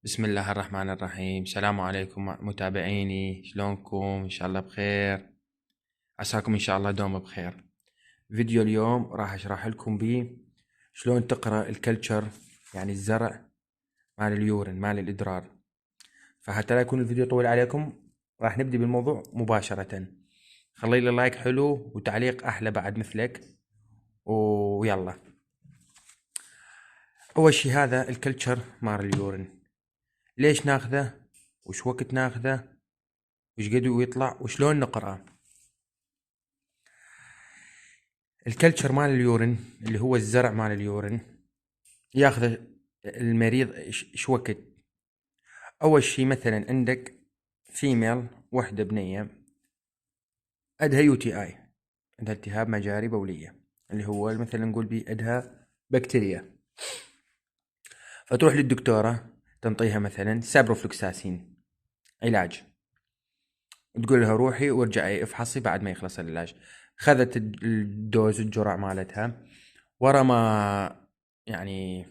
بسم الله الرحمن الرحيم. السلام عليكم متابعيني، شلونكم؟ إن شاء الله بخير. عساكم إن شاء الله دوم بخير. فيديو اليوم راح أشرح لكم بيه شلون تقرأ الكلتشر، يعني الزرع مال اليورين مال الإدرار. فحتى لا يكون الفيديو طويل عليكم راح نبدي بالموضوع مباشرة. خلي لي لايك حلو وتعليق أحلى بعد مثلك، ويلا. أول شي هذا الكلتشر مال اليورين، ليش ناخذه؟ وش وقت ناخذه؟ وش قد يطلع؟ وشلون نقرأه؟ الكلتشر مال اليورين اللي هو الزرع مال اليورين ياخذ المريض شو وقت. اول شي مثلا عندك فيميل، وحده بنيه عندها يو تي اي، عندها التهاب مجاري بوليه، اللي هو مثلا نقول بيه عندها بكتيريا. فتروح للدكتوره تنطيها مثلا سابروفلوكساسين علاج، تقول لها روحي وارجعي افحصي بعد ما يخلص العلاج. خذت الدوز الجرعه مالتها، ورا ما يعني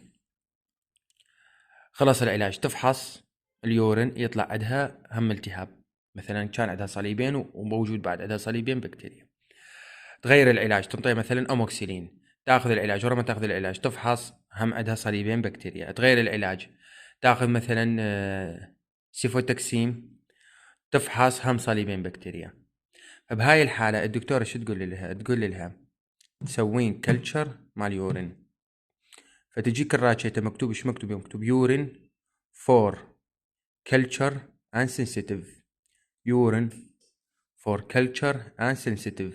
خلص العلاج تفحص اليورين يطلع عندها هم التهاب، مثلا كان عندها صليبين وموجود بعد عندها صليبين بكتيريا. تغير العلاج، تنطيها مثلا اموكسيلين، تاخذ العلاج، ورا ما تاخذ العلاج تفحص هم عندها صليبين بكتيريا، تغير العلاج، تاخذ مثلا سيفوتكسيم، تفحص هم صليبين بكتيريا. بهاي الحالة الدكتورة شو تقول لها؟ تقول لها تسوين كلتشر مال يورين. فتجيك الراتشيتا مكتوب، ايش مكتوب؟ مكتوب يورين فور culture and sensitive urine for culture and sensitive.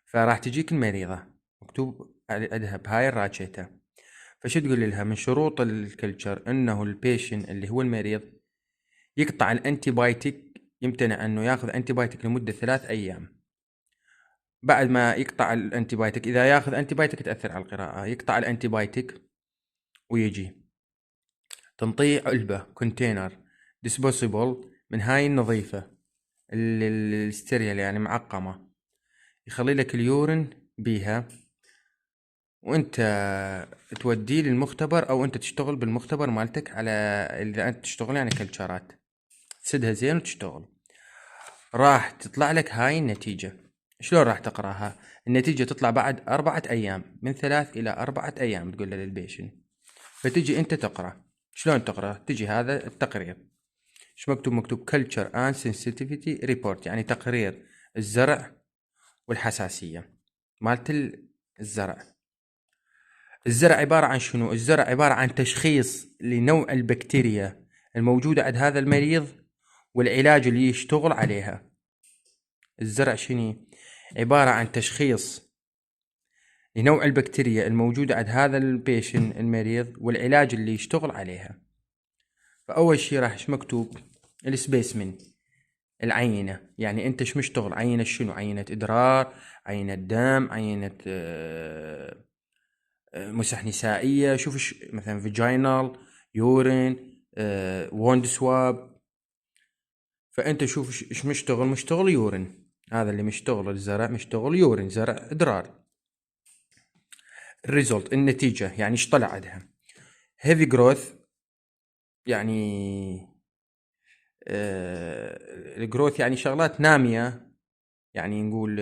فراح تجيك المريضة مكتوب عندها بهاي الراتشيتا. فشو تقول لها؟ من شروط الكلتشر انه البيشن اللي هو المريض يقطع الانتيبايتك، يمتنع انه ياخذ انتيبايتك لمدة 3 ايام. بعد ما يقطع الانتيبايتك، اذا ياخذ انتيبايتك تأثر على القراءة، يقطع الانتيبايتك ويجي تنطيه علبة كونتينر ديسبوسيبل من هاي النظيفة، الستيريال يعني معقمة، يخلي لك اليورين بيها، وانت توديه للمختبر او انت تشتغل بالمختبر مالتك، على اذا انت تشتغل يعني كلتشرات تسدها زين وتشتغل، راح تطلع لك هاي النتيجة. شلون راح تقراها؟ النتيجة تطلع بعد 4 ايام، من 3 الى 4 ايام تقول للبيشن. فتجي انت تقرا. شلون تقرا؟ تجي هذا التقرير، ايش مكتوب؟ مكتوب culture and sensitivity report، يعني تقرير الزرع والحساسية مالت الزرع. الزرع عبارة عن شنو؟ الزرع عبارة عن تشخيص لنوع البكتيريا الموجودة عند هذا المريض والعلاج اللي يشتغل عليها. الزرع شنو؟ عبارة عن تشخيص لنوع البكتيريا الموجودة عند هذا البيشن المريض والعلاج اللي يشتغل عليها. فأول شي راح ايش مكتوب؟ السبيسمن، العينة، يعني انت ايش مشتغل؟ عينة شنو؟ عينة ادرار، عينة دم، عينة مسح نسائية، شوف مثلا فيجينال، يورين، ووند سواب. فانت شوف ايش مشتغل؟ مشتغل يورين، هذا اللي مشتغل الزرع، مشتغل يورين، زرع ادرار. الريزولت النتيجة، يعني ايش طلع عندها؟ هيفي جروث، يعني الجروث يعني شغلات نامية، يعني نقول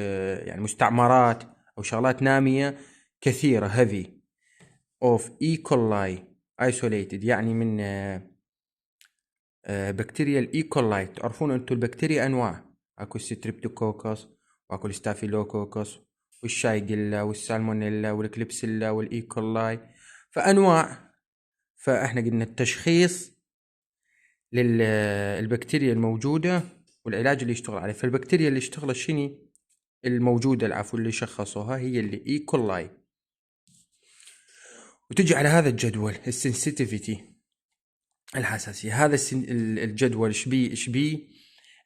يعني مستعمرات او شغلات نامية كثيرة. heavy of E. coli isolated، يعني من بكتيريا الاي كولاي. تعرفون انتم البكتيريا انواع، اكو ستريبتوكوكس واكو الستافيلوكوكس والشايجيلا والسالمونيلا والكليبسيلا والاي كولاي، فانواع. فاحنا قلنا التشخيص للبكتيريا الموجودة والعلاج اللي يشتغل عليه. فالبكتيريا اللي اشتغلت شني الموجودة، العفو، اللي شخصوها هي اللي اي كولاي. وتجي على هذا الجدول السنسيتيفيتي، الحساسية. هذا الجدول ايش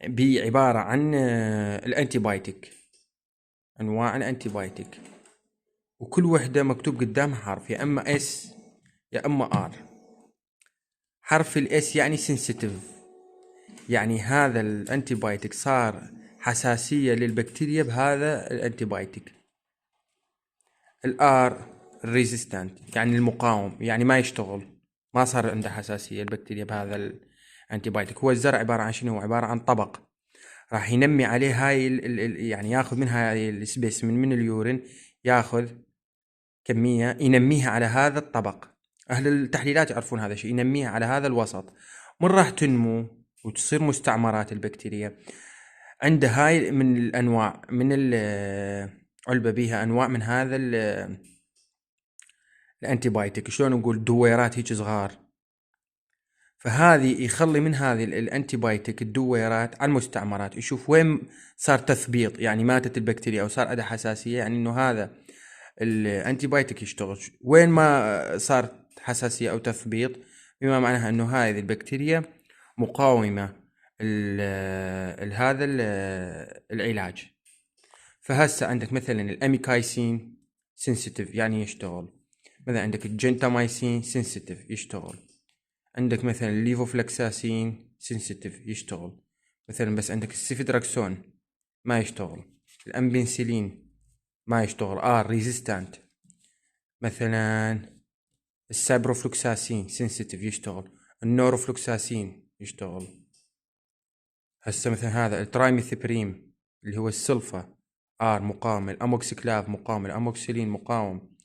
بيه عبارة عن الانتيبايتك، انواع الانتيبايتك، وكل وحدة مكتوب قدامها حرف، يا اما اس يا اما ار. حرف الاس يعني سنسيتيف، يعني هذا الانتيبايتك صار حساسية للبكتيريا بهذا الانتيبايتك. الار ريزيستانت، يعني المقاوم، يعني ما يشتغل، ما صار عنده حساسية البكتيريا بهذا الانتي بايوتيك. هو الزرع عبارة عن شنو؟ عبارة عن طبق راح ينمي عليه هاي يعني ياخذ منها هاي السبيسمن من اليورين، ياخذ كمية ينميها على هذا الطبق. أهل التحليلات يعرفون هذا الشيء، ينميها على هذا الوسط. من راح تنمو وتصير مستعمرات البكتيريا عند هاي من الأنواع من علبة بيها أنواع من هذا الأنتي بايوتيك، شلون نقول دويرات هيك صغار. فهذه يخلي من هذه الأنتي بايوتيك الدويرات على المستعمرات، يشوف وين صار تثبيط، يعني ماتت البكتيريا أو صار عندها حساسية، يعني إنه هذا الانتي بايوتيك يشتغل. وين ما صارت حساسية او تثبيط، بما معناها انه هذه البكتيريا مقاومة هذا العلاج. فهسه عندك مثلا الاميكايسين سنسيتيف يعني يشتغل، مثلا عندك الجنتامايسين سنسيتيف يشتغل، عندك مثلا الليفوفلكساسين سنسيتيف يشتغل مثلا، بس عندك السيفيدراكسون ما يشتغل، الامبنسلين ما يشتغل ريزيستانت. مثلا السابروفلوكساسين سنسيتيف يشتغل، النوروفلوكساسين يشتغل. هسه مثلا هذا الترايميثيبريم اللي هو السلفا مقاوم، الاموكسيكلاف مقاوم، الاموكسيلين مقاوم،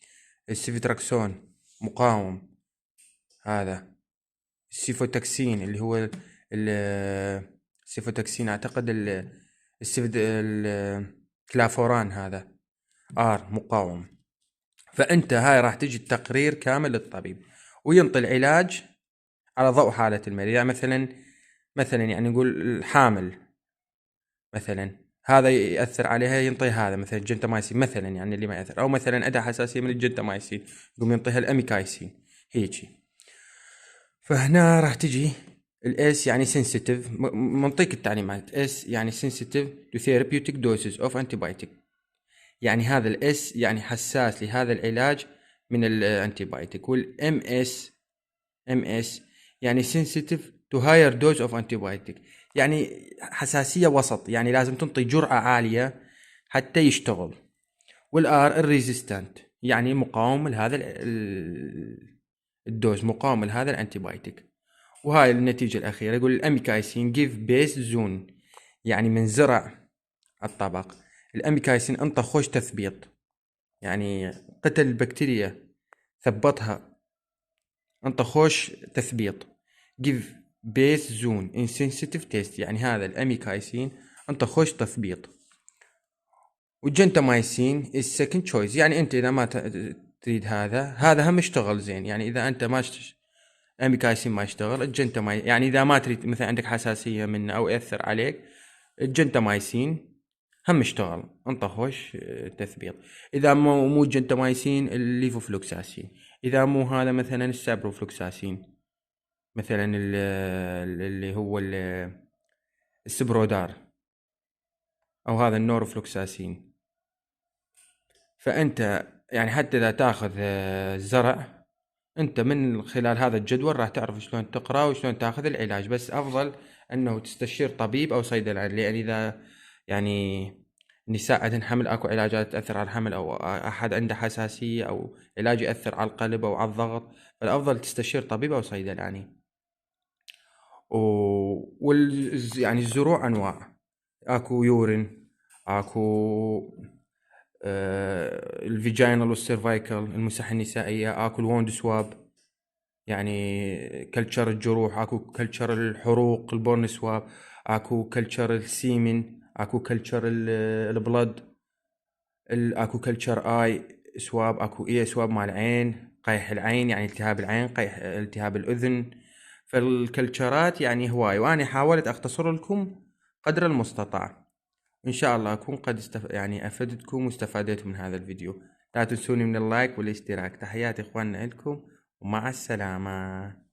السيفيتراكسون مقاوم، هذا السيفوتاكسين اللي هو السيفوتاكسين اعتقد الكلافوران هذا مقاوم. فأنت هاي راح تجي التقرير كامل للطبيب وينطي العلاج على ضوء حالة المريض. يعني مثلا يعني نقول الحامل مثلا هذا يأثر عليها، ينطي هذا مثلا الجنتامايسين مثلا، يعني اللي ما يأثر، أو مثلا عندها حساسية من الجنتامايسين يقوم ينطيها الأميكايسين هيجي. فهنا راح تجي الاس يعني سنسيتيف، منطيك التعليمات. اس يعني سنسيتيف to therapeutic doses of antibiotic، يعني هذا الاس يعني حساس لهذا العلاج من الانتيبايوتيك. والام اس يعني sensitive to higher dose of antibiotic، يعني حساسية وسط، يعني لازم تنطي جرعة عالية حتى يشتغل. والار الريزيستانت يعني مقاوم لهذا الدوز، مقاوم لهذا الانتيبايوتيك. وهاي النتيجة الأخيرة يقول الأميكايسين give base zone، يعني من زرع الطبق الأميكايسين انطى خوش تثبيط، يعني قتل البكتيريا ثبطها، انطى خوش تثبيط. give base zone in sensitive test، يعني هذا الأميكايسين انطى خوش تثبيط. والجنتامايسين is second choice، يعني انت اذا ما تريد هذا هم يشتغل زين. يعني اذا انت ما اميكايسين ما يشتغل، الجنتامايسين يعني اذا ما تريد مثلا عندك حساسية منه او يأثر عليك، الجنتامايسين هم يشتغل انطى خوش تثبيط. اذا مو الجنتامايسين الليفوفلوكساسين، اذا مو هذا مثلا السابروفلوكساسين، مثلا اللي هو السبرودار، او هذا النوروفلوكساسين. فانت يعني حتى اذا تاخذ الزرع، انت من خلال هذا الجدول راح تعرف شلون تقرا وشلون تاخذ العلاج. بس افضل انه تستشير طبيب او صيدلي، لان اذا يعني النساء عندهن حمل اكو علاجات تاثر على الحمل، او احد عنده حساسيه او علاج ياثر على القلب او على الضغط، فالافضل تستشير طبيب او صيدلاني يعني. يعني الزروع انواع، اكو يورين، اكو الفيجينال والسيرفايكال المسح النسائيه، اكو الووند سواب يعني كلتشر الجروح، اكو كلتشر الحروق البورن سواب، اكو كلتشر السيمن، اكو كلتشر البلد، اكو كلتشر اي سواب، اكو اي سواب مال العين، قيح العين يعني التهاب العين، قيح التهاب الاذن. فالكلتشرات يعني هواي، وانا حاولت اختصر لكم قدر المستطاع. ان شاء الله اكون قد يعني افدتكم واستفادتم من هذا الفيديو. لا تنسوني من اللايك والاشتراك. تحياتي اخواننا لكم ومع السلامة.